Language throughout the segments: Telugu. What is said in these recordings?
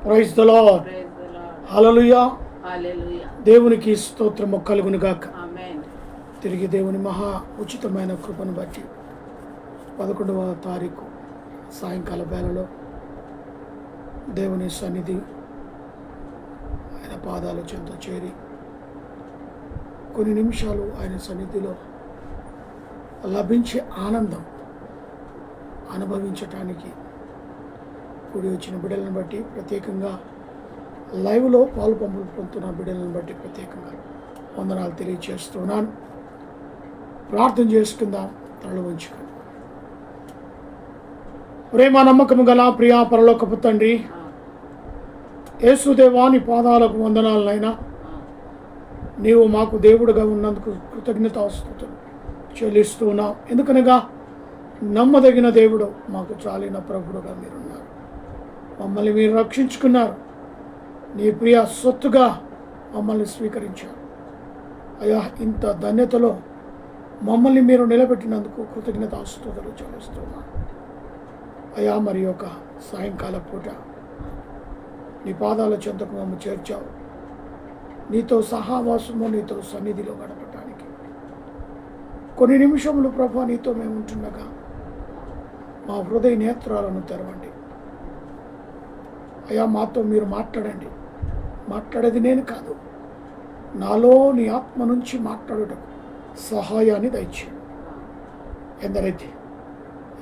Praise the Lord. హల్లెలూయా. దేవునికి స్తోత్రము కలుగును గాక. తిరిగి దేవుని మహా ఉచితమైన కృపను బట్టి 11వ తారీఖు సాయంకాల వేళలో దేవుని సన్నిధి ఆయన పాదాల చెంత చేరి కొన్ని నిమిషాలు ఆయన సన్నిధిలో లభించే ఆనందం అనుభవించటానికి కూడి వచ్చిన బిడ్డలను బట్టి ప్రత్యేకంగా లైవ్లో పాలు పొందుతున్న బిడ్డలను బట్టి ప్రత్యేకంగా వందనాలు తెలియజేస్తున్నాను. ప్రార్థన చేసుకుందాం. తల వంచుకొని. ప్రేమ నమ్మకము గల ప్రియా పరలోకపు తండ్రి, యేసుదేవా నీ పాదాలకు వందనాలనైనా. నీవు మాకు దేవుడుగా ఉన్నందుకు కృతజ్ఞతాస్తుతులు చెల్లిస్తున్నాం. ఎందుకనగా నమ్మదగిన దేవుడు, మాకు చాలిన ప్రభుడుగా మీరున్నారు. మమ్మల్ని మీరు రక్షించుకున్నారు. నీ ప్రియ సొత్తుగా మమ్మల్ని స్వీకరించారు. అయ్యా, ఇంత ధన్యతలో మమ్మల్ని మీరు నిలబెట్టినందుకు కృతజ్ఞతాస్తుతులు చెల్లిస్తున్నాను. అయ్యా, మరి యొక్క సాయంకాల పూట నీ పాదాల చెంతకు మమ్మల్ని చేర్చావు. నీతో సహావాసము, నీతో సన్నిధిలో గడపటానికి కొన్ని నిమిషములు ప్రభా నీతో మేము ఉంటుండగా మా హృదయ నేత్రాలను తెరవండి. అయ్యా, మాతో మీరు మాట్లాడండి. మాట్లాడేది నేను కాదు, నాలో నీ ఆత్మ నుంచి మాట్లాడుటకు సహాయాన్ని దయచేయండి. ఎందరైతే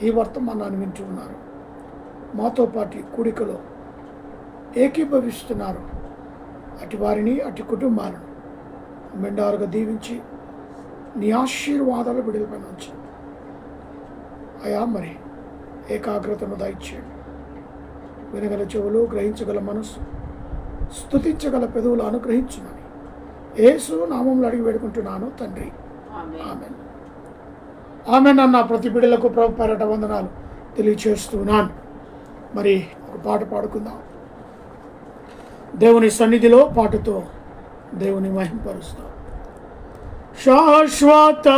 ఈ వర్తమానాన్ని వింటూ ఉన్నారు, మాతో పాటు కూడికలో ఏకీభవిస్తున్నారు, అటు వారిని అటు కుటుంబాలను మెండారుగా దీవించి నీ ఆశీర్వాదాలు బిడ్డలపైన ఉంచి అయా మరి ఏకాగ్రతను దయచేయండి. వినగల చెవులు, గ్రహించగల మనస్సు, స్తుతించగల పెదవులు అనుగ్రహించుమని యేసు నామంలో అడిగి వేడుకుంటున్నాను తండ్రి. ఆమెన్. ఆమెన్. అన్న ప్రతి బిడ్డలకు ప్రభు పేరట వందనాలు తెలియచేస్తున్నాను. మరి ఒక పాట పాడుకుందాం. దేవుని సన్నిధిలో పాటతో దేవుని మహింపరుస్తాం. శాశ్వతమైనది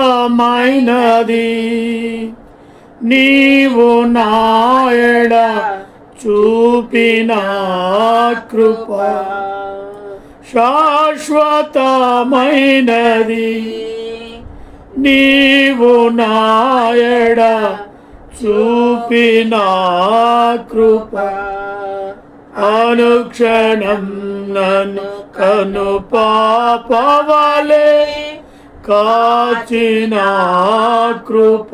నీవు నాయడ చూపిన కృప, శాశ్వతమైనది నీవు నాయడ చూపిన కృప, అనుక్షణం నన్ను కను పాపవలే కాచిన కృప,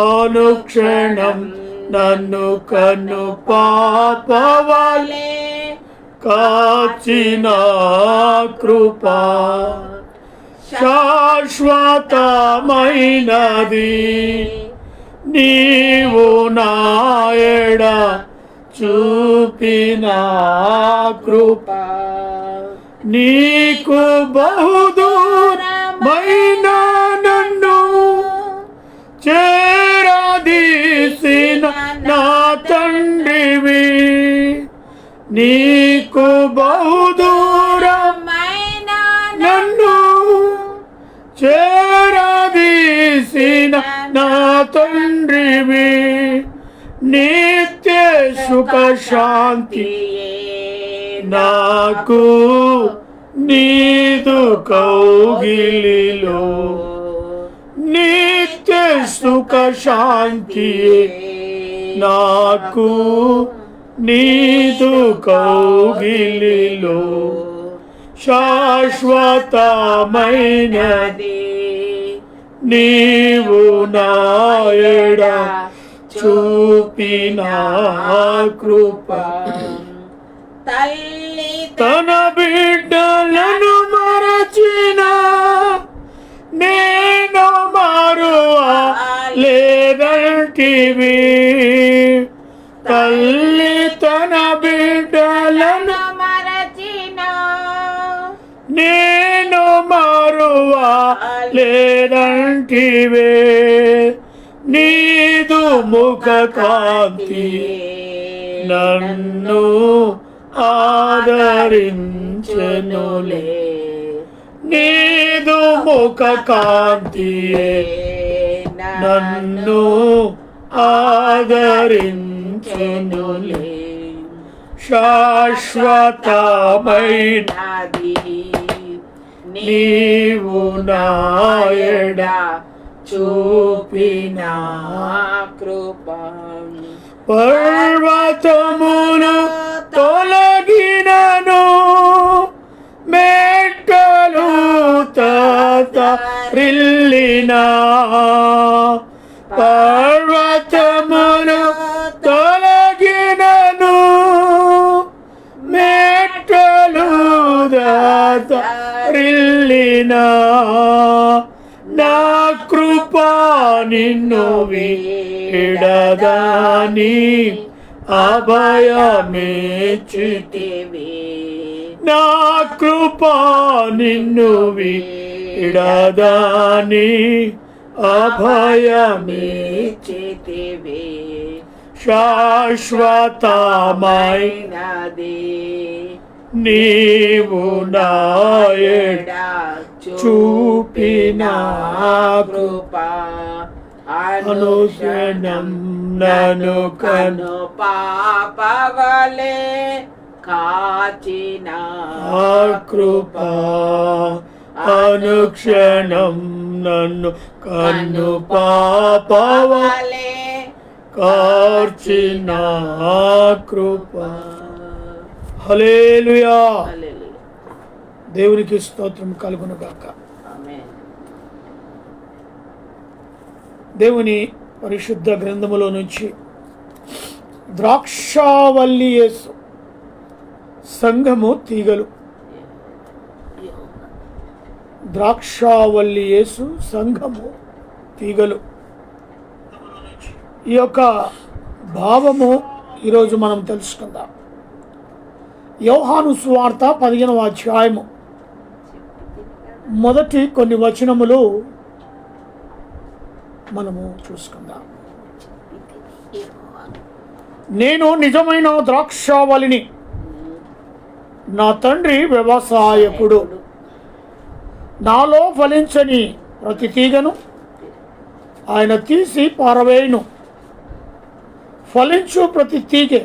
అనుక్షణం నన్ను కను పాపవలే కాచిన కృప, శాశ్వతమైనది నీవు నాయడ చూపిన కృప, నీకు బహుదూరమైన నన్ను చేరదీసిన నా తండ్రివి, నీకు బహుదూరమైన నన్ను చేరదీసిన నా తండ్రివి, నిత్య సుఖ శాంతి నాకు నీదు కౌగిలిలో, నిత్య సుఖ శాంతి నాకు నీదు కౌగిలిలో, శాశ్వతమైనది నీవు నాయడ చూపిన కృప, తల్లి తన బిడ్డలను మరచిన నేను మరువలేదంటివి, తల్లి తన బిడ్డలను మరచిన నేను మరువలేదంటివే, నీదు ముఖ కాంతి నన్ను ఆదరించెనులే, నీదు ముఖ కాంతి నన్ను ఆదరించెనులే, శాశ్వతమైనది నీవు నాయడ చూపిన కృప. పర్వతములు తొలగినను మెట్టలు తరిల్లినా, పర్వతములు తొలగినను మెట్టలు తరిల్లినా, నా కృప నిన్ను వీడదాని అభయమిచ్చితివి, నా కృప నిన్ను వీడదాని అభయమిచ్చితివి, శాశ్వతమైనది నీవు నాయడ చూపిన కృప. అనుక్షణం నన్ను కను పాపవలే కాచిన కృప, అనుక్షణం నన్ను కన్ను పాపవలే కార్చిన కృప. హల్లెలూయా. దేవునికి స్తోత్రం కలుగును గాక. దేవుని పరిశుద్ధ గ్రంథములో నుంచి ద్రాక్షావల్లి యేసు సంఘము తీగలు. ద్రాక్షావల్లి యేసు సంఘము తీగలు. ఈ యొక్క భావము ఈరోజు మనం తెలుసుకుందాం. యోహాను సువార్త 15వ అధ్యాయము మొదటి కొన్ని వచనములు మనము చూసుకుందాం. నేను నిజమైన ద్రాక్షావళిని, నా తండ్రి వ్యవసాయకుడు. నాలో ఫలించని ప్రతి తీగను ఆయన తీసి పారవేయును. ఫలించు ప్రతి తీగె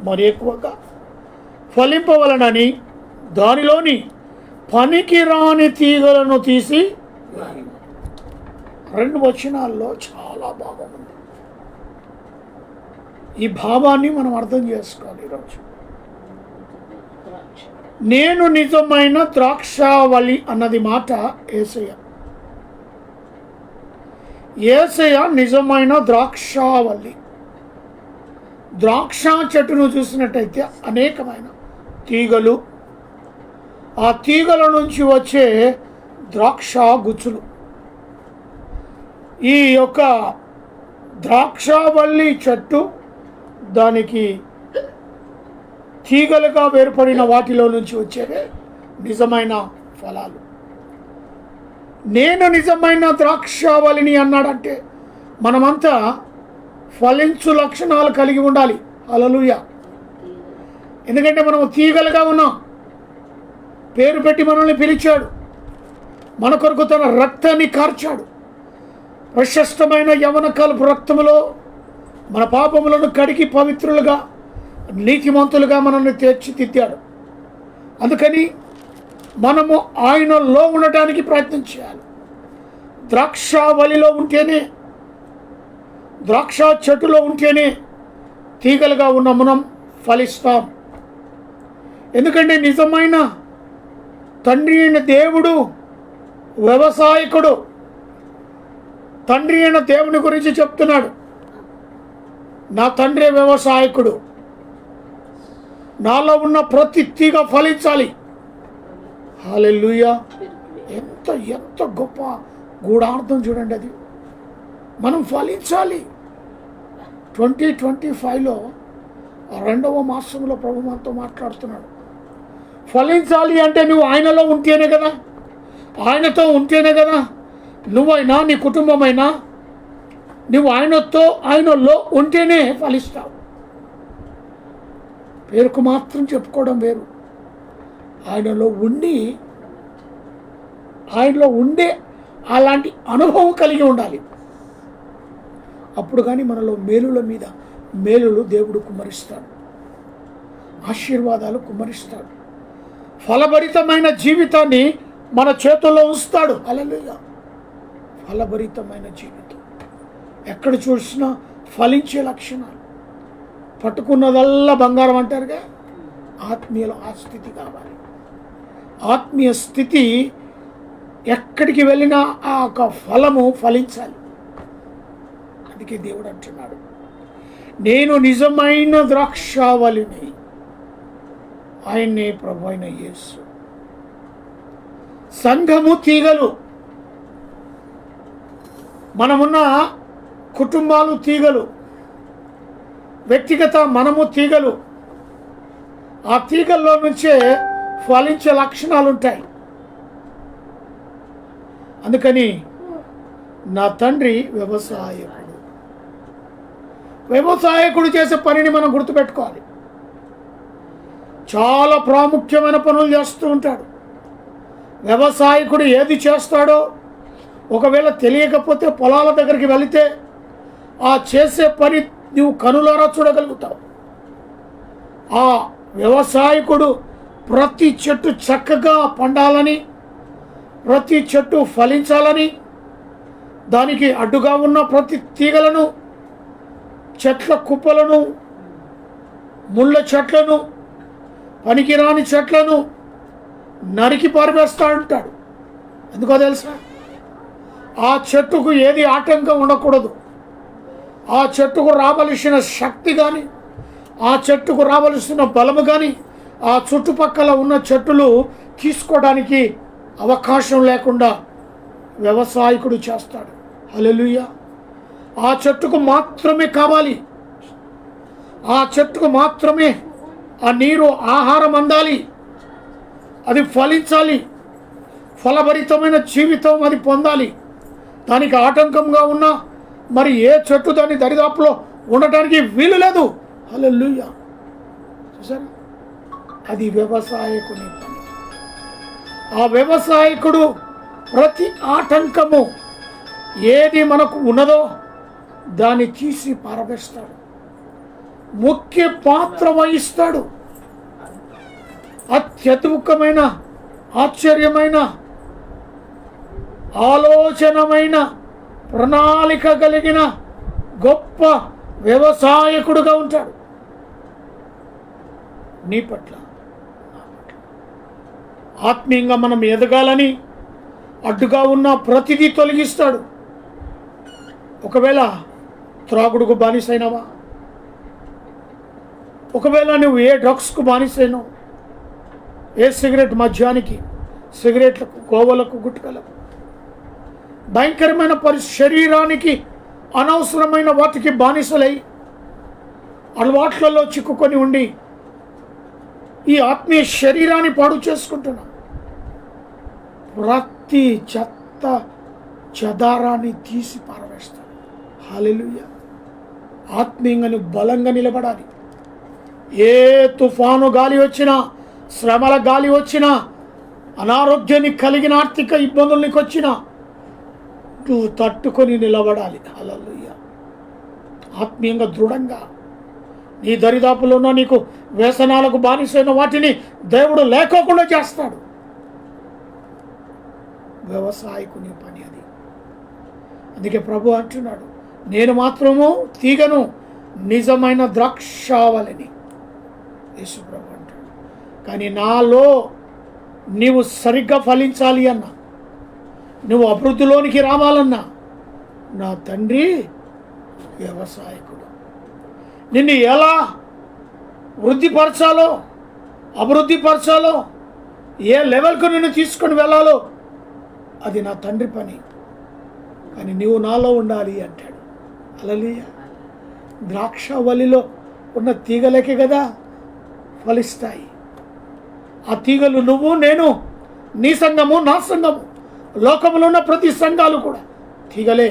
మరి ఎక్కువగా ఫలింపవలనని దానిలోని పనికి రాని తీగలను తీసి, 2 వచనాల్లో చాలా భావం ఉంది. ఈ భావాన్ని మనం అర్థం చేసుకోవాలి ఈరోజు. నేను నిజమైన ద్రాక్షావళి అన్నది మాట యేసయ్య. యేసయ్య నిజమైన ద్రాక్షావళి. ద్రాక్ష చెట్టును చూసినట్టయితే అనేకమైన తీగలు, ఆ తీగల నుంచి వచ్చే ద్రాక్ష గుచ్చులు. ఈ యొక్క ద్రాక్షావల్లి చెట్టు దానికి తీగలుగా వేర్పడిన వాటిలో నుంచి వచ్చేవే నిజమైన ఫలాలు. నేను నిజమైన ద్రాక్షావళిని అన్నాడంటే మనమంతా ఫలించు లక్షణాలు కలిగి ఉండాలి. హల్లెలూయా. ఎందుకంటే మనం తీగలుగా ఉన్నాం. పేరు పెట్టి మనల్ని పిలిచాడు. మన కొరకు తన రక్తాన్ని కార్చాడు. ప్రశస్తమైన యవన కాలపు రక్తములో మన పాపములను కడిగి పవిత్రులుగా, నీతిమంతులుగా మనల్ని తీర్చిదిద్దాడు. అందుకని మనము ఆయనలో ఉండటానికి ప్రయత్నం చేయాలి. ద్రాక్షావళిలో ఉంటేనే, ద్రాక్ష చెట్టులో ఉంటేనే తీగలుగా ఉన్న మనం ఫలిస్తాం. ఎందుకంటే నిజమైన తండ్రి అయిన దేవుడు వ్యవసాయకుడు. తండ్రి అయిన దేవుని గురించి చెప్తున్నాడు. నా తండ్రి వ్యవసాయకుడు. నాలో ఉన్న ప్రతి తీగ ఫలించాలి. హల్లెలూయా. ఎంత ఎంత గొప్ప గూఢార్థం చూడండి. అది మనం ఫలించాలి. 2025లో 2వ మాసంలో ప్రభు మనతో మాట్లాడుతున్నాడు. ఫలించాలి అంటే నువ్వు ఆయనలో ఉంటేనే కదా, ఆయనతో ఉంటేనే కదా. నువ్వైనా నీ కుటుంబమైనా నువ్వు ఆయనలో ఉంటేనే ఫలిస్తావు. పేరుకు మాత్రం చెప్పుకోవడం వేరు. ఆయనలో ఉండే అలాంటి అనుభవం కలిగి ఉండాలి. అప్పుడు కానీ మనలో మేలుల మీద మేలులు దేవుడు కుమ్మరిస్తాడు. ఆశీర్వాదాలు కుమ్మరిస్తాడు. ఫలభరితమైన జీవితాన్ని మన చేతుల్లో ఉంచుతాడు. హల్లెలూయా. ఫలభరితమైన జీవితం, ఎక్కడ చూసినా ఫలించే లక్షణాలు. పట్టుకున్నదల్లా బంగారం అంటారుగా, ఆత్మీయుల ఆ స్థితి కావాలి. ఆత్మీయ స్థితి ఎక్కడికి వెళ్ళినా ఆ యొక్క ఫలము ఫలించాలి. అందుకే దేవుడు అంటున్నాడు, నేను నిజమైన ద్రాక్షావళిని, ఆయన్నే ప్రభు అయిన యేసు. సంఘము తీగలు, మనమున్న కుటుంబాలు తీగలు, వ్యక్తిగత మనము తీగలు. ఆ తీగల్లో నుంచే ఫలించే లక్షణాలు ఉంటాయి. అందుకని నా తండ్రి వ్యవసాయకుడు. వ్యవసాయకుడు చేసే పనిని మనం గుర్తుపెట్టుకోవాలి. చాలా ప్రాముఖ్యమైన పనులు చేస్తూ ఉంటాడు. వ్యవసాయకుడు ఏది చేస్తాడో ఒకవేళ తెలియకపోతే పొలాల దగ్గరికి వెళితే ఆ చేసే పని నువ్వు కనులారా చూడగలుగుతావు. ఆ వ్యవసాయకుడు ప్రతి చెట్టు చక్కగా పండాలని, ప్రతి చెట్టు ఫలించాలని, దానికి అడ్డుగా ఉన్న ప్రతి తీగలను, చెట్ల కుప్పలను, ముళ్ళ చెట్లను, పనికిరాని చెట్లను నరికి పారివేస్తా ఉంటాడు. ఎందుకో తెలుసా? ఆ చెట్టుకు ఏది ఆటంకం ఉండకూడదు. ఆ చెట్టుకు రావలసిన శక్తి కానీ, ఆ చెట్టుకు రావలసిన బలము కానీ ఆ చుట్టుపక్కల ఉన్న చెట్టులు తీసుకోవడానికి అవకాశం లేకుండా వ్యవసాయకుడు చేస్తాడు. హల్లెలూయా. ఆ చెట్టుకు మాత్రమే కావాలి, ఆ చెట్టుకు మాత్రమే ఆ నీరు, ఆహారం అందాలి, అది ఫలించాలి, ఫలభరితమైన జీవితం అది పొందాలి. దానికి ఆటంకంగా ఉన్న మరి ఏ చెట్టు దాని దరిదాపులో ఉండటానికి వీలు లేదు. హల్లెలూయా. చూసారా? అది వ్యవసాయకుని పని. ఆ వ్యవసాయకుడు ప్రతి ఆటంకము ఏది మనకు ఉన్నదో దాన్ని తీసి పారవేస్తాడు, ముఖ్య పాత్ర వహిస్తాడు. అత్యద్భుతమైన, ఆశ్చర్యమైన, ఆలోచనమైన, ప్రణాళిక కలిగిన గొప్ప వ్యవసాయకుడుగా ఉంటాడు. నీ పట్ల, నా పట్ల. ఆత్మీయంగా మనం ఎదగాలని అడ్డుగా ఉన్న ప్రతిదీ తొలగిస్తాడు. ఒకవేళ త్రాగుడుకు బానిసైనావా, ఒకవేళ నువ్వు ఏ డ్రగ్స్కు బానిసైనావు, ఏ సిగరెట్ మద్యానికి, సిగరెట్లకు, గోవలకు, గుట్కలకు, భయంకరమైన శరీరానికి అనవసరమైన వాటికి బానిసలై అలవాట్లలో చిక్కుకొని ఉండి ఈ ఆత్మీయ శరీరాన్ని పాడు చేసుకుంటున్నాం. ప్రతి చెత్త చెదారాన్ని తీసి పారవేస్తాడు. హల్లెలూయా. ఆత్మీయంగా నువ్వు బలంగా నిలబడాలి. ఏ తుఫాను గాలి వచ్చినా, శ్రమల గాలి వచ్చినా, అనారోగ్యాన్ని కలిగిన ఆర్థిక ఇబ్బందులు నీకు వచ్చినా నువ్వు తట్టుకొని నిలబడాలి. హల్లెలూయా. ఆత్మీయంగా దృఢంగా నీ దరిదాపులో ఉన్న నీకు వ్యసనాలకు బానిసైన వాటిని దేవుడు లేకోకుండా చేస్తాడు. వ్యవసాయకుని పని అది. అందుకే ప్రభు అంటున్నాడు, నేను మాత్రము తీగను, నిజమైన ద్రాక్షావళిని. యేసు ప్రభు అంటాడు. కానీ నాలో నీవు సరిగ్గా ఫలించాలి అన్నా, నువ్వు అభివృద్ధిలోనికి రావాలన్నా, నా తండ్రి వ్యవసాయకుడు. నిన్ను ఎలా వృద్ధిపరచాలో, అభివృద్ధిపరచాలో, ఏ లెవెల్కు నిన్ను తీసుకొని వెళ్ళాలో అది నా తండ్రి పని. కానీ నీవు నాలో ఉండాలి అంటాడు. హల్లెలూయా. ద్రాక్షవల్లిలో ఉన్న తీగలకే కదా ఫలిస్తాయి. ఆ తీగలు నువ్వు, నేను, నీ సంఘము, నా సంఘము, లోకంలో ఉన్న ప్రతి సంఘాలు కూడా తీగలే.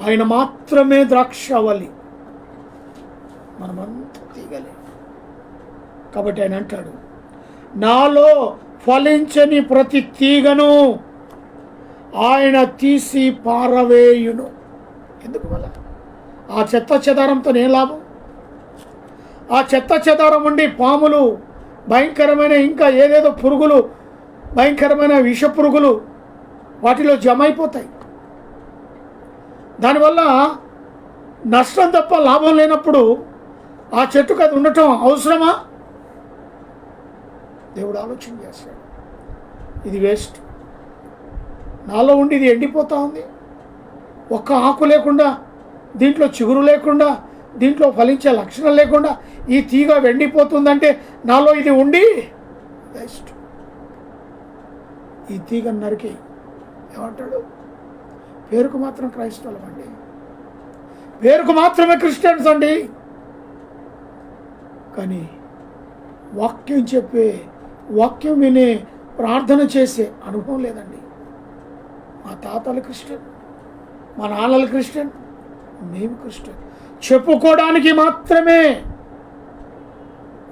ఆయన మాత్రమే ద్రాక్షవల్లి, మనమంతా తీగలే. కాబట్టి ఆయన అంటాడు, నాలో ఫలించని ప్రతి తీగను ఆయన తీసి పారవేయును. ఎందుకు వల్ల? ఆ చెత్త చెదారంతో ఏం లాభం? ఆ చెత్త చెదారం ఉండి పాములు, భయంకరమైన ఇంకా ఏదేదో పురుగులు, భయంకరమైన విష పురుగులు వాటిలో జమ అయిపోతాయి. దానివల్ల నష్టం తప్ప లాభం లేనప్పుడు ఆ చెట్టుకు అది ఉండటం అవసరమా? దేవుడు ఆలోచన చేస్తాడు, ఇది వేస్ట్. నాలో ఉండి ఇది ఎండిపోతూ ఉంది, ఒక్క ఆకు లేకుండా, దీంట్లో చిగురు లేకుండా, దీంట్లో ఫలించే లక్షణం లేకుండా ఈ తీగ ఎండిపోతుందంటే నాలో ఇది ఉండి వేస్ట్. ఈ తీగను నరికి ఏమంటాడు? పేరుకు మాత్రం క్రైస్తవులం అండి, పేరుకు మాత్రమే క్రిస్టియన్స్ అండి, కానీ వాక్యం చెప్పే, వాక్యం వినే, ప్రార్థన చేసే అనుభవం లేదండి. మా తాతలు క్రిస్టియన్, మా నాన్నలు క్రిస్టియన్, మేము క్రిస్టియన్. చెప్పుకోవడానికి మాత్రమే,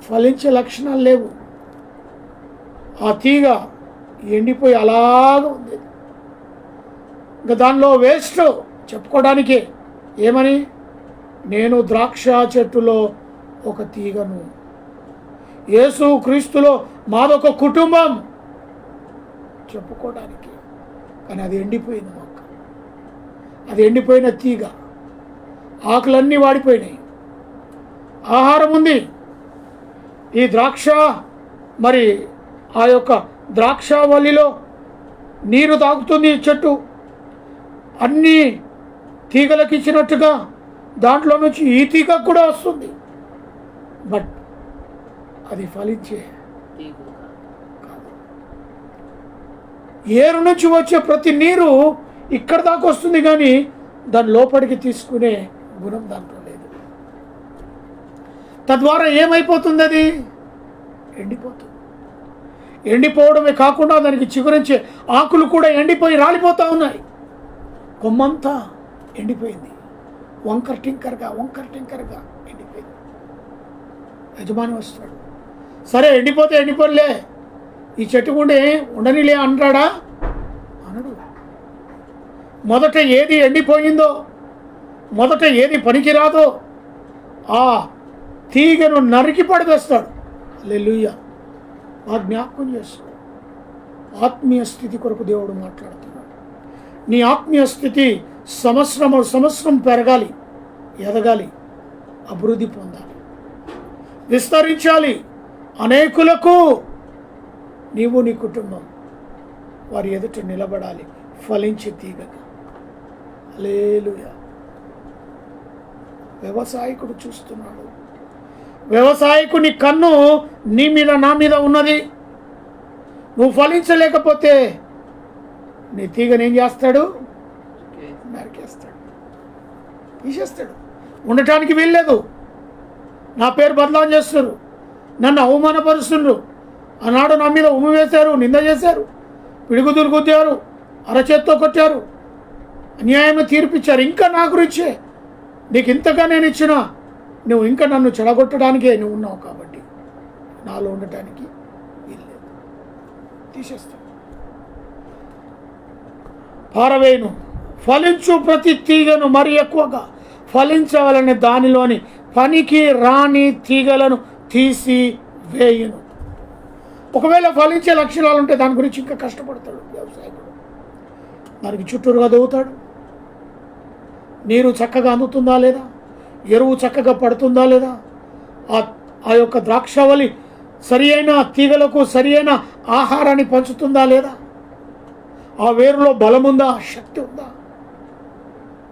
ఫలించే లక్షణాలు లేవు. ఆ తీగ ఎండిపోయి అలాగ ఉంది. ఇంకా దానిలో వేస్ట్ చెప్పుకోవడానికే. ఏమని? నేను ద్రాక్ష చెట్టులో ఒక తీగను, యేసు క్రీస్తులో మాదొక కుటుంబం చెప్పుకోవడానికి. కానీ అది ఎండిపోయిన మొక్క, అది ఎండిపోయిన తీగ, ఆకులన్నీ వాడిపోయినాయి. ఆహారం ఉంది. ఈ ద్రాక్ష మరి ఆ యొక్క ద్రాక్షావల్లిలో నీరు తాగుతుంది చెట్టు, అన్ని తీగలకు ఇచ్చినట్టుగా దాంట్లో నుంచి ఈ తీగ కూడా వస్తుంది. బట్ అది ఫలించే కాదు. ఏరు నుంచి వచ్చే ప్రతి నీరు ఇక్కడ దాకా వస్తుంది, కానీ దాని లోపలికి తీసుకునే గుణం దాంట్లో లేదు. తద్వారా ఏమైపోతుంది? అది ఎండిపోతుంది. ఎండిపోవడమే కాకుండా దానికి చిగురించే ఆకులు కూడా ఎండిపోయి రాలిపోతూ ఉన్నాయి. కొమ్మంతా ఎండిపోయింది, వంకర్ టింకర్గా ఎండిపోయింది. యజమాని వస్తాడు, సరే ఎండిపోతే ఎండిపోలే, ఈ చెట్టు ఉండే ఉండనిలే అంటాడా? అనడు. మొదట ఏది ఎండిపోయిందో, మొదట ఏది పనికిరాదో ఆ తీగను నరికి పడవేస్తాడు. హల్లెలూయా. ఆ జ్ఞాపకం చేస్తాడు. ఆత్మీయ స్థితి కొరకు దేవుడు మాట్లాడుతున్నాడు. నీ ఆత్మీయ స్థితి సంవత్సరం పెరగాలి, ఎదగాలి, అభివృద్ధి పొందాలి, విస్తరించాలి. అనేకులకు నీవు, నీ కుటుంబం వారి ఎదుట నిలబడాలి, ఫలించే తీగగా. హల్లెలూయా. వ్యవసాయకుడు చూస్తున్నాడు. వ్యవసాయకుని కన్ను నీ మీద, నా మీద ఉన్నది. నువ్వు ఫలించలేకపోతే నీ తీగను ఏం చేస్తాడు? నరికేస్తాడు, తీసేస్తాడు. ఉండటానికి వీల్లేదు. నా పేరు బదలాం చేస్తున్నారు, నన్ను అవమానపరుస్తున్నారు. ఆనాడు నా మీద ఉమ్మి వేశారు, నింద చేశారు, పిడుగుదులు గుద్దారు, అరచేత్తో కొట్టారు, అన్యాయంగా తీర్పిచ్చారు. ఇంకా నా గురించే నీకు ఇంతగా నేను ఇచ్చినా నువ్వు ఇంకా నన్ను చెడగొట్టడానికే నువ్వు ఉన్నావు, కాబట్టి నాలో ఉండటానికి వీల్లేదు, తీసేస్తాను, పారవేయను. ఫలించు ప్రతి తీగను మరి ఎక్కువగా ఫలించవాలని దానిలోని పనికి రాని తీగలను తీసి వేయును. ఒకవేళ ఫలించే లక్షణాలు ఉంటే దాని గురించి ఇంకా కష్టపడతాడు వ్యవసాయకుడు. దానికి చుట్టూరుగా దవ్వుతాడు. నీరు చక్కగా అందుతుందా లేదా, ఎరువు చక్కగా పడుతుందా లేదా, ఆ యొక్క ద్రాక్షావళి సరి అయిన తీగలకు సరి అయిన ఆహారాన్ని పంచుతుందా లేదా, ఆ వేరులో బలముందా, శక్తి ఉందా,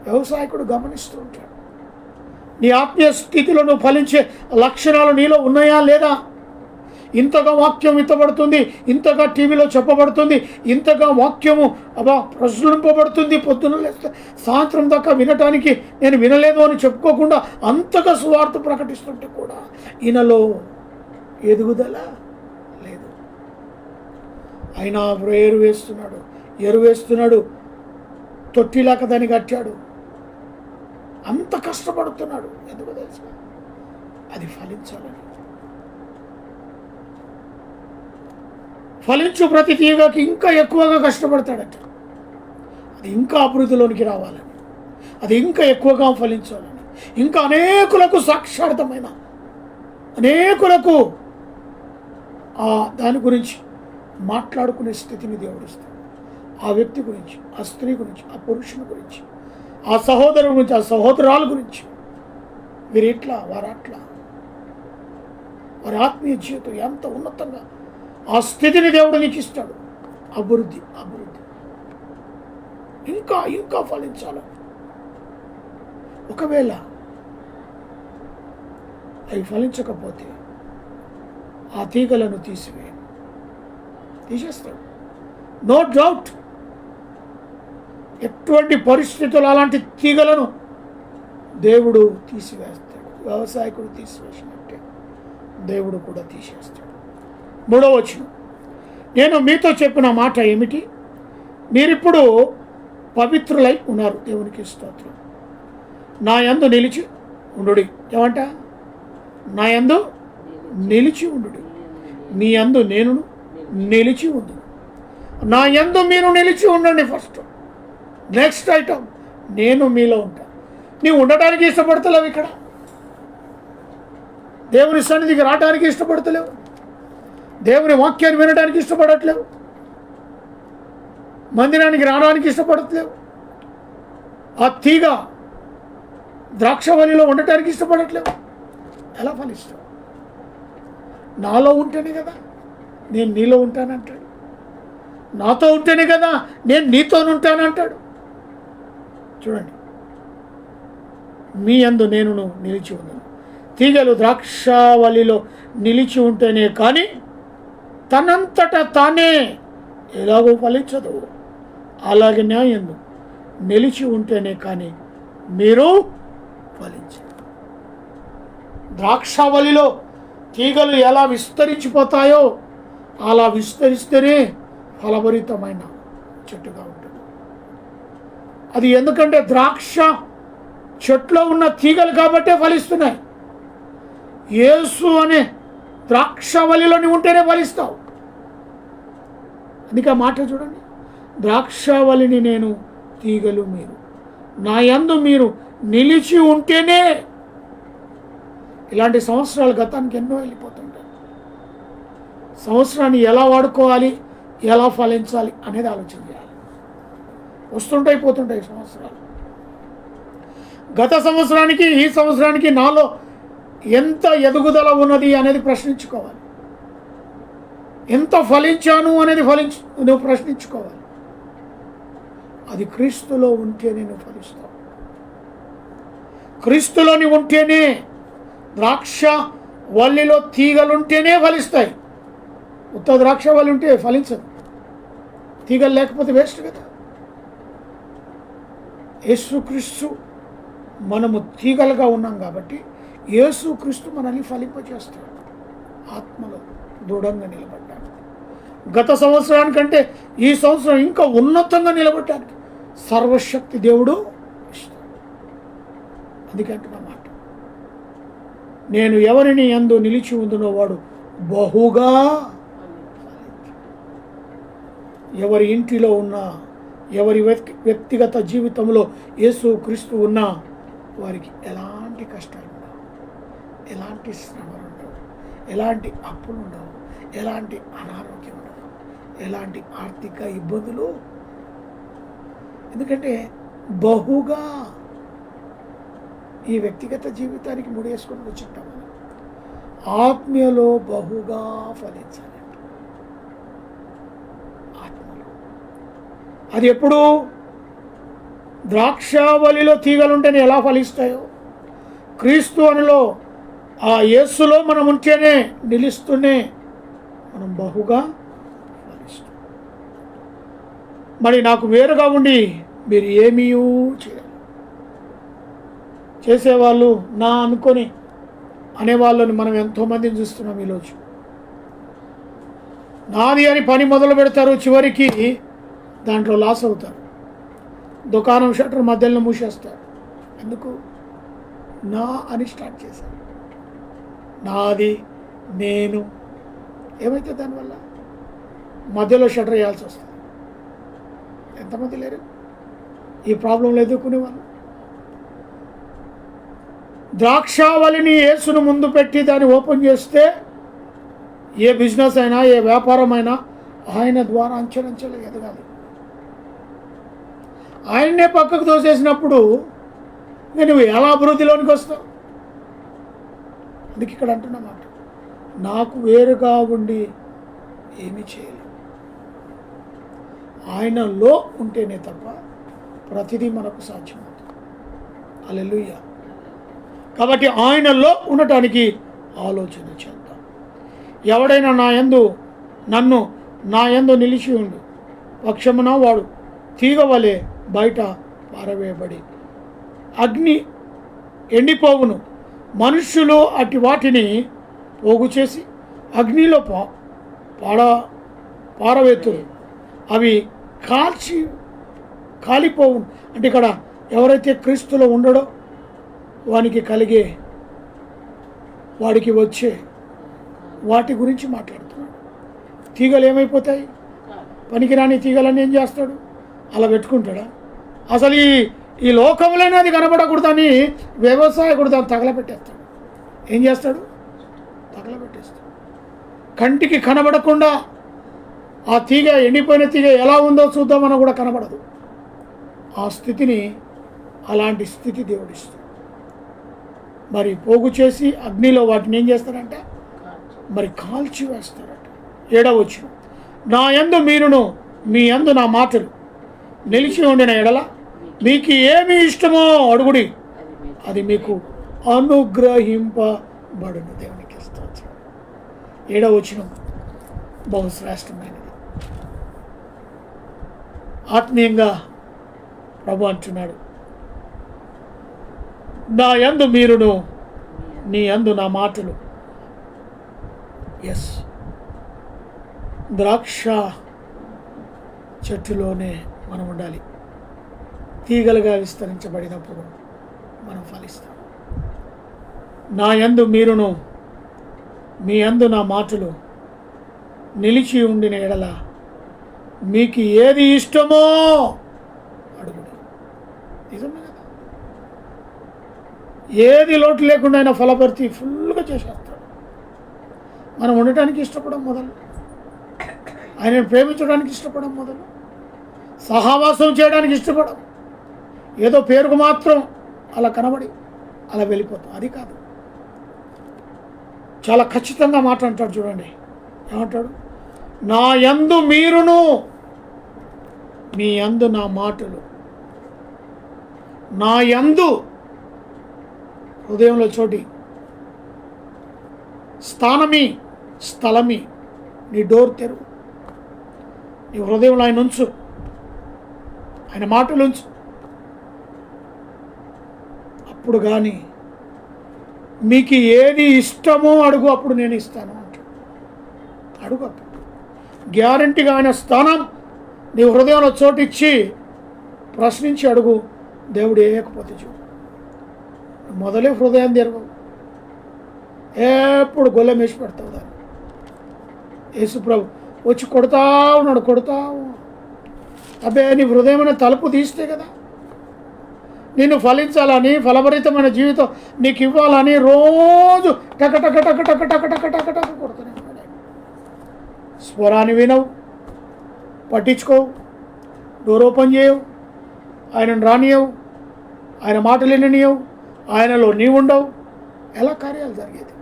వ్యవసాయకుడు గమనిస్తూ ఉంటాడు. నీ ఆత్మీయ స్థితిలో నువ్వు ఫలించే లక్షణాలు నీలో ఉన్నాయా లేదా? ఇంతగా వాక్యం విత్తబడుతుంది, ఇంతగా టీవీలో చెప్పబడుతుంది, ఇంతగా వాక్యము ప్రచురింపబడుతుంది. పొద్దున లేస్తే సాయంత్రం దాకా వినటానికి నేను వినలేదు అని చెప్పుకోకుండా అంతగా సువార్త ప్రకటిస్తుంటే కూడా ఈయనలో ఎదుగుదల లేదు. అయినా ఎరువు వేస్తున్నాడు, తొట్టిలాక దాన్ని కట్టాడు, అంత కష్టపడుతున్నాడు. ఎందుకు తెలుసు? అది ఫలించాలని. ఫలించు ప్రతి తీగకి ఇంకా ఎక్కువగా కష్టపడతాడట. అది ఇంకా అభివృద్ధిలోనికి రావాలని, అది ఇంకా ఎక్కువగా ఫలించాలని, ఇంకా అనేకులకు సాక్షార్థమైన అనేకులకు దాని గురించి మాట్లాడుకునే స్థితిని దేవుడు ఇస్తాడు. ఆ వ్యక్తి గురించి, ఆ స్త్రీ గురించి, ఆ పురుషుని గురించి, ఆ సహోదరుని గురించి, ఆ సహోదరాల గురించి, వీరు ఇట్లా వారు అట్లా, వారి ఆత్మీయ జీవితం ఎంత ఉన్నతంగా ఆ స్థితిని దేవుడు నీకు ఇస్తాడు. అభివృద్ధి ఇంకా ఇంకా ఫలించాలి. ఒకవేళ అవి ఫలించకపోతే ఆ తీగలను తీసేస్తాడు. No doubt. ఎటువంటి పరిస్థితులు అలాంటి తీగలను దేవుడు తీసివేస్తాడు. వ్యవసాయకుడు తీసివేసినట్టే దేవుడు కూడా తీసేస్తాడు. 3వ వచనం, నేను మీతో చెప్పిన మాట ఏమిటి? మీరిప్పుడు పవిత్రులై ఉన్నారు. దేవునికి స్తోత్రం. నా యందు నిలిచి ఉండుడి. ఏమంట? నా యందు నిలిచి ఉండుడి. మీ యందు నేను నిలిచి ఉండు. నా యందు మీరు నిలిచి ఉండండి. ఫస్ట్. నెక్స్ట్ ఐటమ్, నేను మీలో ఉంటా. నీవు ఉండటానికి ఇష్టపడతలేవు. ఇక్కడ దేవుని సన్నిధికి రావడానికి ఇష్టపడతలేవు. దేవుని వాక్యాన్ని వినడానికి ఇష్టపడట్లేవు. మందిరానికి రావడానికి ఇష్టపడట్లేవు. ఆ తీగ ద్రాక్షవల్లిలో ఉండటానికి ఇష్టపడట్లేవు. ఎలా ఫలిస్తావు? నాలో ఉంటేనే కదా నేను నీలో ఉంటానంటాడు. నాతో ఉంటేనే కదా నేను నీతో ఉంటానంటాడు. చూడండి, మీ యందు నేను నిలిచి ఉన్నాను. తీగలు ద్రాక్షవల్లిలో నిలిచి ఉంటేనే కానీ తనంతట తానే ఎలాగో ఫలించదు. అలాగే నా యందు నిలిచి ఉంటేనే కానీ మీరు ఫలించరు. ద్రాక్షవల్లిలో తీగలు ఎలా విస్తరించిపోతాయో అలా విస్తరిస్తేనే ఫలభరితమైన చెట్టుగా ఉంటుంది. అది ఎందుకంటే ద్రాక్ష చెట్లో ఉన్న తీగలు కాబట్టే ఫలిస్తున్నాయి. యేసు అనే ద్రాక్షవల్లిలోని ఉంటేనే ఫలిస్తావు. అందుకే ఆ మాట చూడండి, ద్రాక్షవల్లిని నేను, తీగలు మీరు. నా యందు మీరు నిలిచి ఉంటేనే. ఇలాంటి సంవత్సరాలు గతానికి ఎన్నో వెళ్ళిపోతుంటాయి. సంవత్సరాన్ని ఎలా వాడుకోవాలి, ఎలా ఫలించాలి అనేది ఆలోచన చేయాలి. వస్తుంటాయి పోతుంటాయి సంవత్సరాలు. గత సంవత్సరానికి ఈ సంవత్సరానికి నాలో ఎంత ఎదుగుదల ఉన్నది అనేది ప్రశ్నించుకోవాలి. ఎంత ఫలించాను అనేది నువ్వు ప్రశ్నించుకోవాలి. అది క్రీస్తులో ఉంటేనే నువ్వు ఫలిస్తావు. క్రీస్తులోని ఉంటేనే. ద్రాక్ష వల్లిలో తీగలుంటేనే ఫలిస్తాయి. ఉత్త ద్రాక్ష వల్లి ఉంటే ఫలించదు. తీగలు లేకపోతే వేస్ట్ కదా. యేసుక్రీస్తు మనము తీగలుగా ఉన్నాం కాబట్టి యేసుక్రీస్తు మనల్ని ఫలింపజేస్తాడు. ఆత్మలో దృఢంగా నిలబడ్డాడు. గత సంవత్సరానికంటే ఈ సంవత్సరం ఇంకా ఉన్నతంగా నిలబడ్డానికి సర్వశక్తి దేవుడు ఇస్తాడు. అందుకే అంటున్నా మాట, నేను ఎవరిని యందు నిలిచి ఉందునో వాడు బహుగా. ఎవరి ఇంటిలో ఉన్నా, ఎవరి వ్యక్తిగత జీవితంలో యేసుక్రీస్తు ఉన్నా వారికి ఎలాంటి కష్టాలు ఉండవు, ఎలాంటి శ్రమలు ఉండవు, ఎలాంటి అప్పులు ఉండవు, ఎలాంటి అనారోగ్యం ఉండదు, ఎలాంటి ఆర్థిక ఇబ్బందులు. ఎందుకంటే బహుగా ఈ వ్యక్తిగత జీవితానికి ముడేసుకొని వచ్చింటాం. ఆత్మీయలో బహుగా ఫలించాలి. ఆత్మలో అది ఎప్పుడు? ద్రాక్షవల్లిలో తీగలుంటేనే ఎలా ఫలిస్తాయో, క్రీస్తు అనిలో ఆ యేసులో మనం ఉంటేనే, నిలుస్తూనే మనం బహుగా ఫలిస్తాం. మరి నాకు వేరుగా ఉండి మీరు ఏమీ చేయాలి. చేసేవాళ్ళు నా అనుకొని అనేవాళ్ళని మనం ఎంతోమందిని చూస్తున్నాం ఈరోజు. నాది అని పని మొదలు పెడతారు, చివరికి దాంట్లో లాస్ అవుతారు. దుకాణం షట్టర్ మధ్యలో మూసేస్తారు. ఎందుకు? నా అని స్టార్ట్ చేశారు. నాది, నేను. ఏమైతే దానివల్ల మధ్యలో షట్టర్ వేయాల్సి వస్తుంది. ఎంతమంది లేరు ఈ ప్రాబ్లంలో ఎదుర్కొనే వాళ్ళు? ద్రాక్షావళిని యేసును ముందు పెట్టి దాన్ని ఓపెన్ చేస్తే ఏ బిజినెస్ అయినా ఏ వ్యాపారం అయినా ఆయన ద్వారా అంచెలంచెలు ఎదగాలి. ఆయన్నే పక్కకు తోసేసినప్పుడు నువ్వు ఎలా అభివృద్ధిలోనికి వస్తావు? అందుకే ఇక్కడ అంటున్నమాట, నాకు వేరుగా ఉండి ఏమీ చేయలేదు. ఆయనలో ఉంటేనే తప్ప ప్రతిదీ మనకు సాధ్యమవుతుంది. హల్లెలూయా. కాబట్టి ఆయనలో ఉండటానికి ఆలోచన చేద్దాం. ఎవడైనా నా యందు నిలిచి ఉండు పక్షమున వాడు తీగవలే బయట పారవేయబడి అగ్ని ఎండిపోవును. మనుష్యులు అట్టి వాటిని పోగు చేసి అగ్నిలో పారవేతురు, అవి కాలిపోవును. అంటే ఇక్కడ ఎవరైతే క్రీస్తులో ఉండడో వాడికి వచ్చే వాటి గురించి మాట్లాడుతున్నాడు. తీగలు ఏమైపోతాయి? పనికిరాని తీగలన్నీ ఏం చేస్తాడు? అలా పెట్టుకుంటాడా? అసలు ఈ లోకంలోనే అది కనబడకూడదని వ్యవసాయకుడు దాన్ని తగలబెట్టేస్తాడు. ఏం చేస్తాడు? తగలబెట్టేస్తాడు. కంటికి కనబడకుండా ఆ తీగ, ఎండిపోయిన తీగ ఎలా ఉందో చూద్దామని కూడా కనబడదు. ఆ స్థితిని, అలాంటి స్థితి దేవుడిస్తాడు. మరి పోగు చేసి అగ్నిలో వాటిని ఏం చేస్తారంటే మరి కాల్చి వేస్తారట. 7వ వచనం, నా యందు మీరును మీ యందు నా మాటలు నిలిచి ఉండిన ఎడల మీకు ఏమి ఇష్టమో అడుగుడి, అది మీకు అనుగ్రహింపబడును. దేవునికి స్తోత్రం. 7వ వచనం బహుశ్రేష్టమైనది. ఆత్మీయంగా ప్రభు అంటున్నాడు, నా యందు మీరును నీ యందు నా మాటలు. ఎస్, ద్రాక్ష చెట్టులోనే మనం ఉండాలి. తీగలుగా విస్తరించబడినప్పుడు మనం ఫలిస్తాం. నా యందు మీరును మీ యందు నా మాటలు నిలిచి ఉండిన ఎడల మీకు ఏది ఇష్టమో అడుగుడు. నిజమే కదా? ఏది లోటు లేకుండా ఆయన ఫలభర్తి ఫుల్గా చేసేస్తాడు. మనం ఉండటానికి ఇష్టపడం మొదలు, ఆయనను ప్రేమించడానికి ఇష్టపడం మొదలు, సహవాసం చేయడానికి ఇష్టపడం. ఏదో పేరుకు మాత్రం అలా కనబడి అలా వెళ్ళిపోతాం. అది కాదు. చాలా ఖచ్చితంగా మాట అంటాడు. చూడండి ఏమంటాడు? నా యందు మీరును మీ యందు నా మాటలు. నా యందు హృదయంలో చోటి, స్థలమి నీ డోర్ తెరువు. నీ హృదయంలో ఆయన ఉంచు, ఆయన మాటలు ఉంచు. అప్పుడు కానీ మీకు ఏది ఇష్టమో అడుగు, అప్పుడు నేను ఇస్తాను అంటాడు. అడుగు, అప్పుడు గ్యారంటీగా ఆయన స్థానం నీ హృదయంలో చోటిచ్చి ప్రశ్నించి అడుగు. దేవుడు వేయకపోతే చూడు, మొదలే హృదయం తెరవవు, ఎప్పుడు గొల్లెం వేసి పెడతావు దాన్ని. యేసుప్రభు వచ్చి కొడతా ఉన్నాడు. అబ్బే, నీ హృదయమైన తలుపు తీస్తే కదా, నిన్ను ఫలించాలని, ఫలభరితమైన జీవితం నీకు ఇవ్వాలని రోజు టక టక టక టక టక టక టక టక కొడుతూనే ఉన్నాడు. స్వరాన్ని వినవు, పట్టించుకోవు, డోర్ ఓపెన్ చేయవు, ఆయనను రానియవు, ఆయన మాటలు విననియవు, ఆయనలో నీవు ఉండవు. ఎలా కార్యాలు జరిగేది?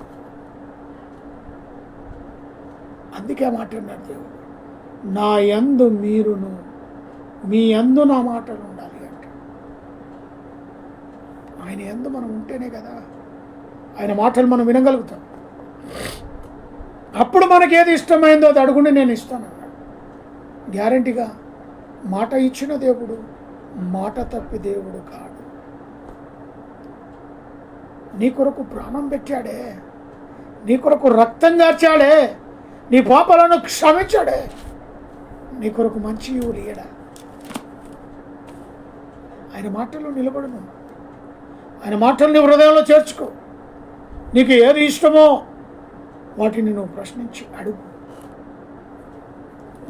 అందుకే ఆ మాట అన్నాడు దేవుడు, నా యందు మీరును మీ యందు నా మాటలు ఉండాలి అంటే. ఆయన యందు మనం ఉంటేనే కదా ఆయన మాటలు మనం వినగలుగుతాం. అప్పుడు మనకి ఏది ఇష్టమైందో అది అడుగుండి నేను ఇస్తానన్నాడు. గ్యారంటీగా మాట ఇచ్చిన దేవుడు మాట తప్పి దేవుడు కాడు. నీ కొరకు ప్రాణం పెట్టాడే, నీ కొరకు రక్తం గార్చాడే, నీ పాపాలను క్షమించాడే, నీ కొరకు మంచి ఊరియడా. ఆయన మాటల్లో నిలబడును, ఆయన మాటల్ని హృదయంలో చేర్చుకో. నీకు ఏది ఇష్టమో వాటిని నువ్వు ప్రశ్నించి అడుగు.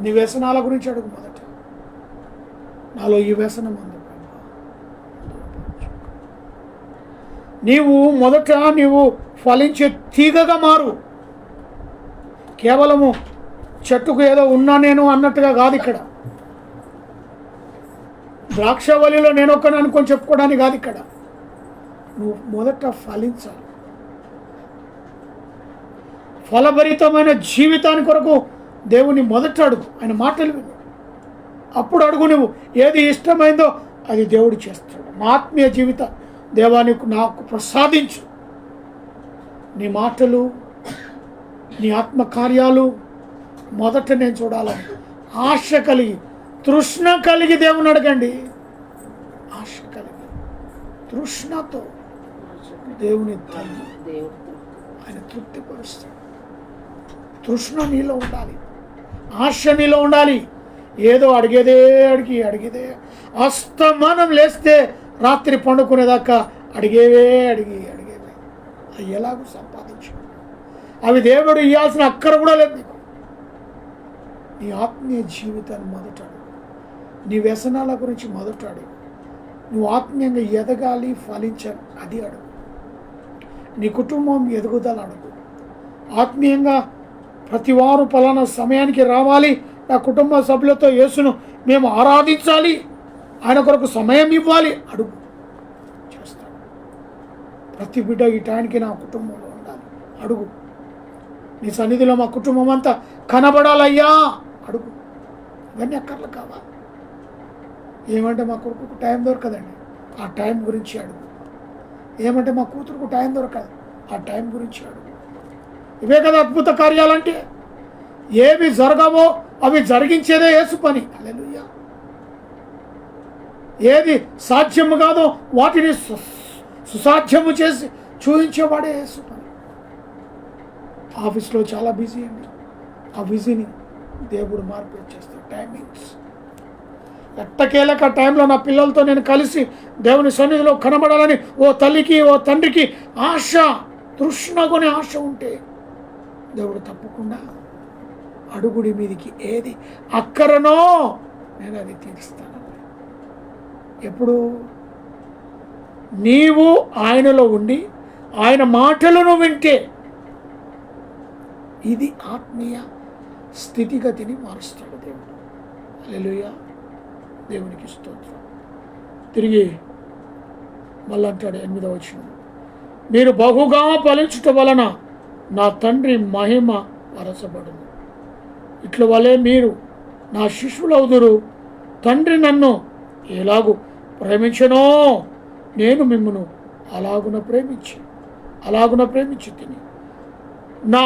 నీ వ్యసనాల గురించి అడుగు. మొదట నాలో ఈ వ్యసనం ఉంది, మొదట నీవు ఫలించే తీగగా మారు. కేవలము చెట్టుకు ఏదో ఉన్నా నేను అన్నట్టుగా కాదు. ఇక్కడ ద్రాక్షవల్లిలో నేను ఒక్కని అనుకొని చెప్పుకోవడానికి కాదు. ఇక్కడ నువ్వు మొదట ఫలించాలి. ఫలభరితమైన జీవితానికి కొరకు దేవుని మొదట అడుగు. ఆయన మాటలు విను. అప్పుడు అడుగు. నువ్వు ఏది ఇష్టమైందో అది దేవుడు చేస్తాడు. నా ఆత్మీయ జీవిత దేవానికి నాకు ప్రసాదించు. నీ మాటలు, నీ ఆత్మకార్యాలు మొదట నేను చూడాలని ఆశ కలిగి, తృష్ణ కలిగి దేవుని అడగండి. ఆశ కలిగి, తృష్ణతో దేవుని ఆయన తృప్తిపరుస్తాడు. తృష్ణ నీలో ఉండాలి, ఆశ నీలో ఉండాలి. ఏదో అడిగేదే అడిగేదే అస్తమానం లేస్తే రాత్రి పండుకునేదాకా అడిగేవే. అవి ఎలాగో సంపాదించు. అవి దేవుడు ఇవ్వాల్సిన అక్కర కూడా లేదు నీకు. నీ ఆత్మీయ జీవితాన్ని మొదట అడుగు. నీ వ్యసనాల గురించి మొదట అడుగు. నువ్వు ఆత్మీయంగా ఎదగాలి, ఫలించాలి, అది అడుగు. నీ కుటుంబం ఎదుగుదల అడుగు. ఆత్మీయంగా ప్రతి వారు పలానా సమయానికి రావాలి, నా కుటుంబ సభ్యులతో యేసును మేము ఆరాధించాలి, ఆయన కొరకు సమయం ఇవ్వాలి, అడుగు. చేస్తాడు. ప్రతి బిడ్డ ఈ టైంకి నా కుటుంబంలో ఉండాలి, అడుగు. నీ సన్నిధిలో మా కుటుంబం అంతా కనబడాలయ్యా, అడుగు. ఇవన్నీ అక్కర్లు కావాలి. ఏమంటే మా కొడుకుకు టైం దొరకదండి, ఆ టైం గురించి అడుగు. ఏమంటే మా కూతురుకు టైం దొరకదు, ఆ టైం గురించి అడుగు. ఇవే కదా అద్భుత కార్యాలంటే. ఏవి జరగవో అవి జరిగించేదే యేసు పని. హల్లెలూయా. ఏది సాధ్యము కాదో వాటిని సుసాధ్యము చేసి చూపించేవాడే యేసు పని. ఆఫీస్లో చాలా బిజీ అండి. ఆ బిజీని దేవుడు మార్పు చేస్తాడు. టైమింగ్స్ ఎట్టకేలక టైంలో నా పిల్లలతో నేను కలిసి దేవుని సన్నిధిలో కనబడాలని ఓ తల్లికి ఓ తండ్రికి ఆశ, తృష్ణగొనే ఆశ ఉంటే దేవుడు తప్పకుండా అడుగుడి మీదికి ఏది అక్కరనో నేను అది తీరుస్తాను. ఎప్పుడు నీవు ఆయనలో ఉండి ఆయన మాటలను వింటే ఇది ఆత్మీయ స్థితిగతిని మారుస్తాడు దేవుడు. హల్లెలూయా. దేవునికి స్తోత్రం. తిరిగి మళ్ళీ అంటాడు 8వ వచనం, మీరు బహుగా ఫలించుట వలన నా తండ్రి మహిమ పరచబడును. ఇట్ల వలె మీరు నా శిష్యులవుదురు. తండ్రి నన్ను ఎలాగూ ప్రేమించనో నేను మిమ్మను అలాగున ప్రేమించి తిని నా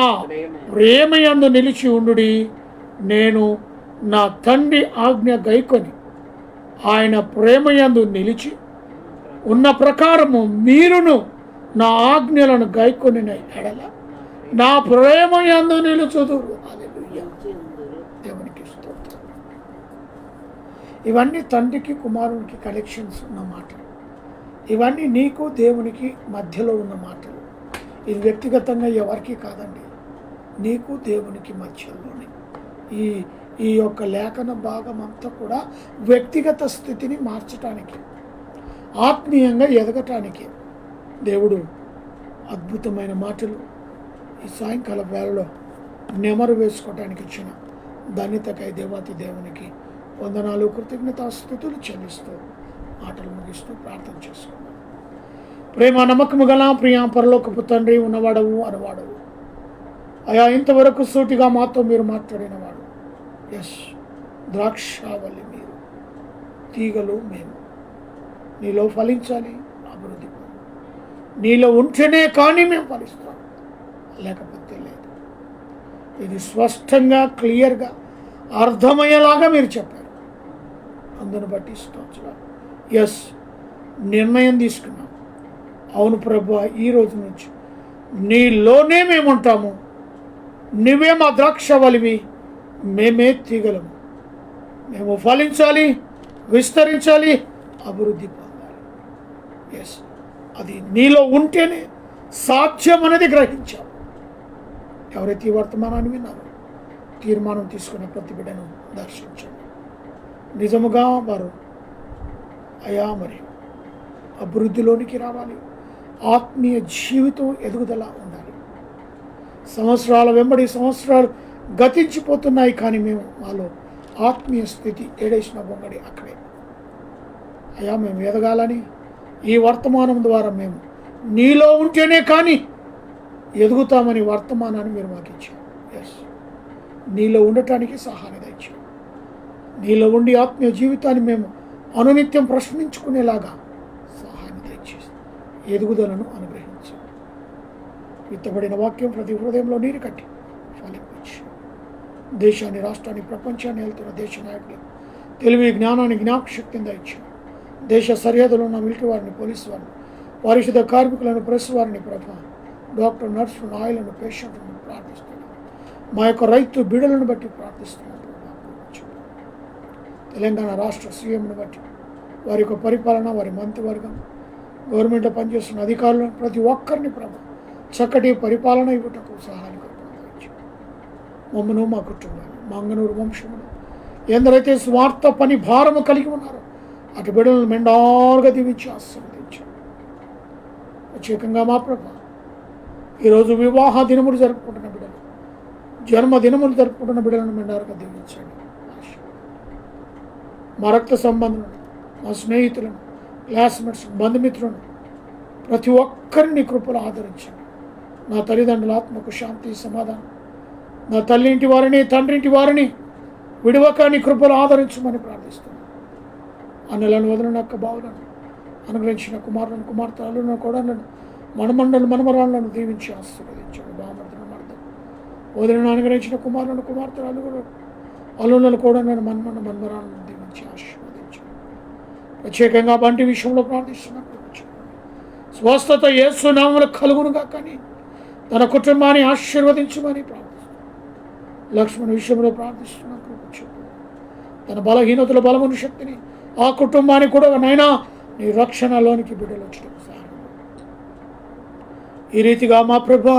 ప్రేమయందు నిలిచి ఉండుడి. నేను నా తండ్రి ఆజ్ఞ గైకొని ఆయన ప్రేమయందు నిలిచి ఉన్న ప్రకారము మీరును నా ఆజ్ఞలను గైకొని ఎడల నా ప్రేమయందు నిలుచుదురు. హల్లెలూయా. దేవునికి స్తోత్రం. ఇవన్నీ తండ్రికి కుమారునికి కనెక్షన్స్ ఉన్న మాటలు. ఇవన్నీ నీకు దేవునికి మధ్యలో ఉన్న మాటలు. ఇది వ్యక్తిగతంగా ఎవరికి కాదండి, నీకు దేవునికి మధ్యలోనే. ఈ యొక్క లేఖన భాగం అంతా కూడా వ్యక్తిగత స్థితిని మార్చటానికి, ఆత్మీయంగా ఎదగటానికి దేవుడు అద్భుతమైన మాటలు ఈ సాయంకాల వేళలో నెమరు వేసుకోవటానికి ఇచ్చిన ధన్యతకై దేవాతి దేవునికి వందనాలు, కృతజ్ఞతాస్తుతులు చెల్లిస్తూ మాటలు ముగిస్తూ ప్రార్థన చేసుకున్నాం. ప్రేమ నమ్మకము గల ప్రియ పరలోకపు తండ్రి, ఉన్నవాడవు అనువాడవు అయా, ఇంతవరకు సూటిగా మాతో మీరు మాట్లాడినవాడు. ఎస్, ద్రాక్షావల్లి మీరు, తీగలు మేము. నీలో ఫలించాలి, అభివృద్ధి నీలో ఉంటేనే కానీ మేము ఫలిస్తాం, లేకపోతే లేదు. ఇది స్పష్టంగా క్లియర్గా అర్థమయ్యేలాగా మీరు చెప్పారు. అందును బట్టి స్తోత్రాలు. ఎస్, నిర్ణయం తీసుకున్నాం. అవును ప్రభువా, ఈ రోజు నుంచి నీలోనే మేముంటాము. నువ్వే మా ద్రాక్షవల్లివి, మేమే తీగలము. మేము ఫలించాలి, విస్తరించాలి, అభివృద్ధి పొందాలి. ఎస్, అది నీలో ఉంటేనే సాధ్యం అనేది గ్రహించాం. ఎవరైతే ఈ వర్తమానాన్ని విన్నారో తీర్మానం తీసుకునే ప్రతి బిడ్డను దర్శించండి. నిజముగా వారు అయా మరి అభివృద్ధిలోనికి రావాలి, ఆత్మీయ జీవితం ఎదుగుదల ఉండాలి. సంవత్సరాల వెంబడి సంవత్సరాలు గతించిపోతున్నాయి, కానీ మేము మాలో ఆత్మీయ స్థితి ఏడేసిన బొంగడి అక్కడే. అయ్యా, మేము ఎదగాలని ఈ వర్తమానం ద్వారా మేము నీలో ఉంటేనే కానీ ఎదుగుతామని వర్తమానాన్ని మీరు మాకు ఇచ్చారు. ఎస్, నీలో ఉండటానికి సహాయం దయచేయండి. నీలో ఉండి ఆత్మీయ జీవితాన్ని మేము అనునిత్యం ప్రశ్నించుకునేలాగా సహాయం దయచేసి ఎదుగుదలను అనుగ్రహించండి. విత్తబడిన వాక్యం ప్రతి హృదయంలో నీరు కట్టి ఫలించు. దేశాన్ని, రాష్ట్రాన్ని, ప్రపంచాన్ని వెళ్తున్న దేశ నాయకులు తెలివి, జ్ఞానాన్ని, జ్ఞాపకశక్తిని దయచేయండి. దేశ సరిహద్దులో ఉన్న మిలిటరీ వారిని, పోలీసు వారిని, పారిశుద్ధ కార్మికులను, ప్రెస్ వారిని, డాక్టర్, నర్సులను, ఆయిలను, పేషెంట్లను ప్రార్థిస్తున్నాం. మా యొక్క రైతు బిడ్డలను బట్టి ప్రార్థిస్తున్నాం. తెలంగాణ రాష్ట్ర సీఎంను బట్టి, వారి యొక్క పరిపాలన, వారి మంత్రివర్గం, గవర్నమెంట్లో పనిచేస్తున్న అధికారులను, ప్రతి ఒక్కరిని చక్కటి పరిపాలన ఇవ్వటకు సహాయం కల్పించవచ్చు. మమ్మను, మా కుటుంబాన్ని, మా అంగనూరు వంశమును ఎందరైతే స్వార్థ పని భారము కలిగి ఉన్నారో అటు బిడ్డలను మెండారుగా దీవించి ఆశీర్వదించారు. ప్రత్యేకంగా మా ఈరోజు వివాహ దినములు జరుపుకుంటున్న బిడ్డలు, జన్మదినములు జరుపుకుంటున్న బిడ్డలను మెండారుగా దీవించండి. మా రక్త సంబంధులను, మా స్నేహితులను, క్లాస్మేట్స్, బంధుమిత్రులను ప్రతి ఒక్కరిని కృపలు ఆదరించండి. నా తల్లిదండ్రుల ఆత్మకు శాంతి, సమాధానం, నా తల్లింటి వారిని, తండ్రింటి వారిని విడవక నీ కృపలు ఆదరించమని ప్రార్థిస్తున్నాను. అన్నలను, వదలను, అక్క బావులను అనుగ్రహించిన కుమారులను, కుమార్తెలను, కోడలను, మనమండలు, మనమరాలను దీవించి ఆశీర్వదించాడు. బామర్దను, మర్దను, వదలను అనుగ్రహించిన కుమారులను, కుమార్తెలు, అల్లులను, కోడలను, మన్మరాలను దీవించి ఆశీర్వదించాడు. ప్రత్యేకంగా బంటి విషయంలో ప్రార్థిస్తున్నాను. స్వస్థత యేసు నామములో కలుగునుగా, కానీ తన కుటుంబాన్ని ఆశీర్వదించమని ప్రార్థిస్తున్నాను. లక్ష్మణ్ విషయంలో ప్రార్థిస్తున్నాను. తన బలహీనతల బలమును, శక్తిని ఆ కుటుంబాన్ని కూడా నైనా నీ రక్షణలోనికి బిడ్డలు వచ్చడం సహాయం. ఈ రీతిగా మా ప్రభా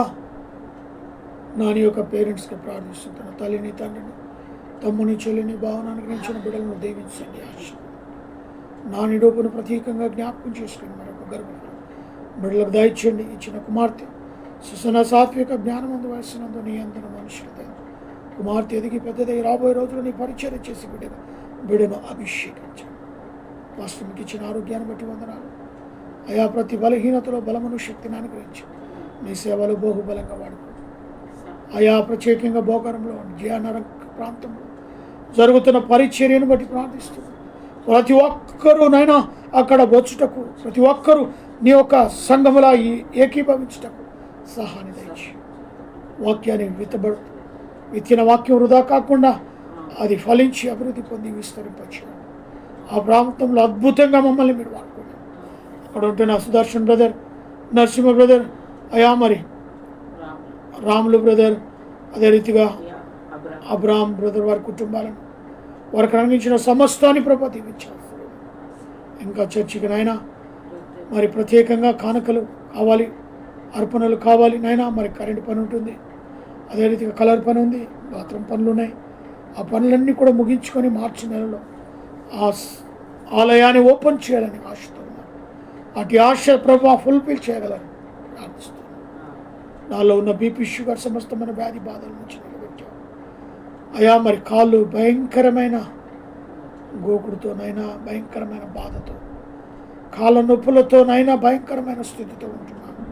నాని యొక్క పేరెంట్స్కి ప్రార్థిస్తున్నాను. తల్లిని, తండ్రిని, తమ్ముని, చెల్లిని, భావన అనుగ్రహించిన బిడ్డలను దీవించండి. నాని డోపును ప్రత్యేకంగా జ్ఞాపకం చేసుకుని మరొక గర్భఫలం బిడ్డలకు దయచేయండి. ఇచ్చిన కుమార్తె సుసన సాత్విక జ్ఞానమందు వయసునందు నీ అందరూ మనుషులు కుమార్తె ఎదిగి పెద్దదై రాబోయే రోజులు నీ పరిచయం చేసి బిడ్డను అభిషేకించండి. వాస్తవానికి ఇచ్చిన ఆరోగ్యాన్ని బట్టి వందనాలు. అయా, ప్రతి బలహీనతలో బలమును, శక్తిని అనుగ్రహించి నీ సేవలు బహుబలంగా వాడుకో. అయా, ప్రత్యేకంగా భోగరంలో, జియానరం ప్రాంతంలో జరుగుతున్న పరిచర్యను బట్టి ప్రార్థిస్తుంది. ప్రతి ఒక్కరూ నైనా అక్కడ వచ్చుటకు, ప్రతి ఒక్కరూ నీ యొక్క సంఘములా ఏకీభవించుటకు సహాయం దయచి వాక్యాన్ని విత్తిన వాక్యం వృధా కాకుండా అది ఫలించి అభివృద్ధి పొంది విస్తరింపచేయండి. ఆ ప్రాంతంలో అద్భుతంగా మమ్మల్ని మీరు వాడుకోండి. అక్కడ ఉంటున్న సుదర్శన్ బ్రదర్, నరసింహ బ్రదర్, అయా మరి రాములు బ్రదర్, అదే రీతిగా అబ్రాహం బ్రదర్, వారి కుటుంబాలను, వారికి అందించిన సమస్తాన్ని ప్రభు దీవించారు. ఇంకా చర్చికి నైనా మరి ప్రత్యేకంగా కానుకలు కావాలి, అర్పణలు కావాలి నైనా. మరి కరెంటు పని ఉంటుంది, అదే రీతిగా కలర్ పని ఉంది, బాత్రూమ్ పనులు ఉన్నాయి. ఆ పనులన్నీ కూడా ముగించుకొని మార్చి నెలలో ఆ ఆలయాన్ని ఓపెన్ చేయాలని ఆశతో ఉన్నారు. అటు ఆశ ప్రభు ఫుల్ఫిల్ చేయగలని ప్రార్థిస్తున్నాను. నాలో ఉన్న బీపీ, షుగర్, సమస్తమైన వ్యాధి బాధల నుంచి నిలబెట్టావు అయా. మరి కాళ్ళు భయంకరమైన గోకుడుతోనైనా, భయంకరమైన బాధతో, కాళ్ళ నొప్పులతోనైనా భయంకరమైన స్థితితో ఉంటున్నాను.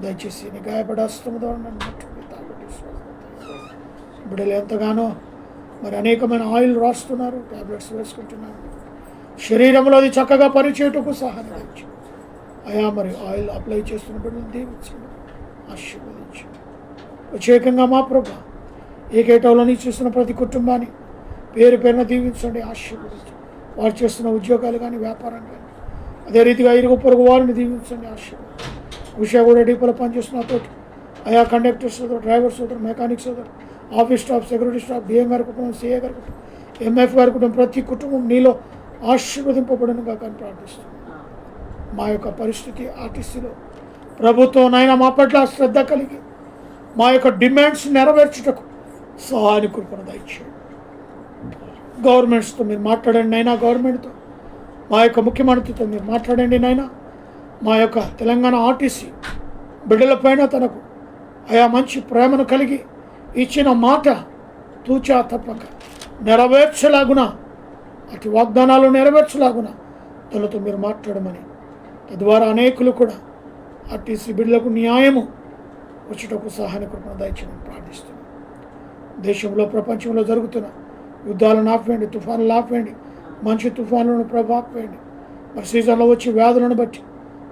దయచేసి నీ గాయపడే హస్తము ద్వారా నన్ను ముట్టుకుని తాగొట్టి బిడ్డలు ఎంతగానో మరి అనేకమైన ఆయిల్ రాస్తున్నారు, ట్యాబ్లెట్స్ వేసుకుంటున్నారు. శరీరంలో అది చక్కగా పనిచేయటకు సహాయం ఇచ్చి అయా, మరి ఆయిల్ అప్లై చేస్తున్న బిడ్డలను దీవించండి, ఆశీర్వదించండి. ప్రత్యేకంగా మా ప్రభు ఏకేటంలోని చూస్తున్న ప్రతి కుటుంబాన్ని పేరు పేరున దీవించండి, ఆశీర్వదించండి. వారు చేస్తున్న ఉద్యోగాలు కానీ, వ్యాపారం కానీ, అదే రీతిగా ఇరుగు పొరుగు వారిని దీవించండి, ఆశీర్వదించండి. విషయాగూడ డిపోలో పనిచేస్తున్న తోటి అయా కండక్టర్స్ సోదరు, డ్రైవర్స్ సోదరు, మెకానిక్స్ సోదరు, office staff, security staff, DM గారి కుటుంబం, సిఏ గారి కుటుంబం, ఎంఎఫ్ గారి కుటుంబం, ప్రతి కుటుంబం నీలో ఆశీర్వదింపబడునుగా కానీ ప్రార్థిస్తున్నాను. మా యొక్క పరిస్థితి ఆర్టీసీలో ప్రభుత్వంనైనా మా పట్ల శ్రద్ధ కలిగి మా యొక్క డిమాండ్స్ నెరవేర్చుటకు సహాయాన్ని కృపను దయచేయండి. గవర్నమెంట్స్తో మీరు మాట్లాడండి నైనా, గవర్నమెంట్తో మా యొక్క ముఖ్యమంత్రితో మీరు మాట్లాడండి నైనా. మా యొక్క తెలంగాణ ఆర్టీసీ బిడ్డలపైన తనకు ఆయా మంచి ప్రేమను కలిగి ఇచ్చిన మాట తూచా తప్పక నెరవేర్చలాగున, అటు వాగ్దానాలు నెరవేర్చలాగున తనతో మీరు మాట్లాడమని, తద్వారా అనేకులు కూడా ఆర్టీసీ బిడ్డలకు న్యాయము వచ్చేటకు సహాయ కృపను దయచేయమని ప్రార్థిస్తున్నాను. దేశంలో ప్రపంచంలో జరుగుతున్న యుద్ధాలను ఆపేయండి, తుఫానులు ఆపేయండి, మంచి తుఫానులను ప్రభాపేయండి. మరి సీజన్లో వచ్చే వ్యాధులను బట్టి,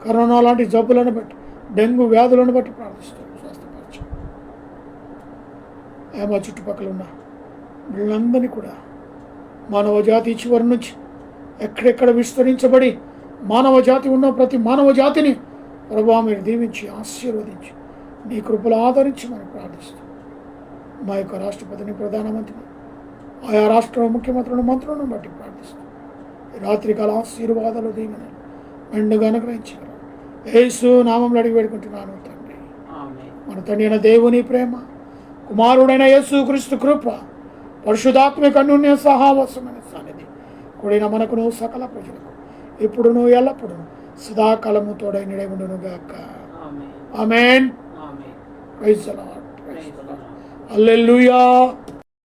కరోనా లాంటి జబ్బులను బట్టి, డెంగ్యూ వ్యాధులను బట్టి ప్రార్థిస్తున్నాను. స్వస్థపరచు. మా చుట్టుపక్కల ఉన్న వీళ్ళందరినీ కూడా మానవ జాతి చివరి నుంచి ఎక్కడెక్కడ విస్తరించబడి మానవ జాతి ఉన్న ప్రతి మానవ జాతిని ప్రభువా మీరు దీవించి ఆశీర్వదించి నీ కృపలు ఆదరించి మనం ప్రార్థిస్తాం. మా యొక్క రాష్ట్రపతిని, ప్రధానమంత్రిని, ఆయా రాష్ట్ర ముఖ్యమంత్రులను, మంత్రులను బట్టి ప్రార్థిస్తాం. రాత్రికాల ఆశీర్వాదాలు దీవెనలు మెండుగా అనుగ్రహించగలరు. యేసు నామములో అడిగి వేడుకుంటున్నాను తండ్రి. మన తండ్రి అయిన దేవుని ప్రేమ, కుమారుడైన యేసు క్రీస్తు కృప, పరిశుద్ధాత్మిక అన్యోన్య సహవాసమైన సన్నిధి కూడిన మనకును సకల ప్రజలకు ఇప్పుడును ఎల్లప్పుడూ సదాకాలము తోడై నిలబడును గాక. Amen. Praise the Lord. Hallelujah.